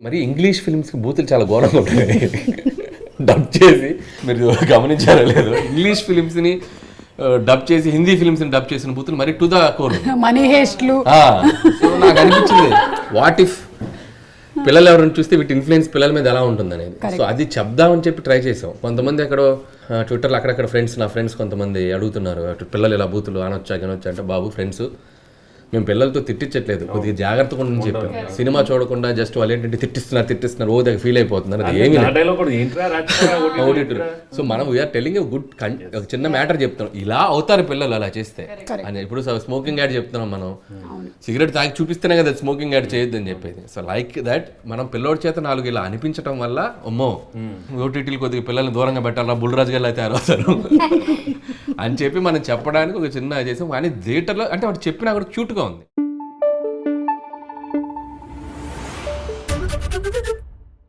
మరి ఇంగ్లీష్ ఫిల్మ్స్కి బూతులు చాలా ఘోరంగా ఉంటాయి. డబ్ చేసి మీరు గమనించారో లేదు, ఇంగ్లీష్ ఫిల్మ్స్ని డబ్ చేసి హిందీ ఫిల్మ్స్ని డబ్ చేసిన బూతులు మరి టు ద కోర్. మనీ హేస్ట్లు. సో నాకు అనిపించింది వాట్ ఇఫ్ పిల్లలు ఎవరైనా చూస్తే వీటి ఇన్ఫ్లుయెన్స్ పిల్లల మీద ఎలా ఉంటుంది అనేది. సో అది చెప్దామని చెప్పి ట్రై చేసాం. కొంతమంది ఎక్కడో ట్విట్టర్లో అక్కడక్కడ నా ఫ్రెండ్స్ కొంతమంది అడుగుతున్నారు, పిల్లలు ఇలా బూతులు అనొచ్చా అంటే బాబు ఫ్రెండ్స్ మేము పిల్లలతో తిట్టించట్లేదు, కొద్దిగా జాగ్రత్తగా ఉండని చెప్పాం. సినిమా చూడకుండా జస్ట్ వాళ్ళు ఏంటంటే తిట్టిస్తున్నారు ఓ దగ్గర ఫీల్ అయిపోతున్నారు. అది ఏమి సో మనం వీఆర్ టెలింగ్ గుడ్ ఒక చిన్న మ్యాటర్ చెప్తున్నాం, ఇలా అవుతారు పిల్లలు అలా చేస్తే అని. ఇప్పుడు స్మోకింగ్ యాడ్ చెప్తున్నాం మనం, సిగరెట్ తాగి చూపిస్తేనే కదా స్మోకింగ్ యాడ్ చేయొద్దని చెప్పేది. సో లైక్ దట్ మనం పిల్లోడి చేత 4 ఇలా అనిపించడం వల్ల అమ్మో ఓటీటీలు కొద్దిగా పిల్లల్ని దూరంగా పెట్టాలా, బుల్రాజు గారు అయితే అరవుతారు అని చెప్పి మనం చెప్పడానికి ఒక చిన్న చేసాం. కానీ థియేటర్లో అంటే వాడు చెప్పినా కూడా క్యూట్గా ఉంది.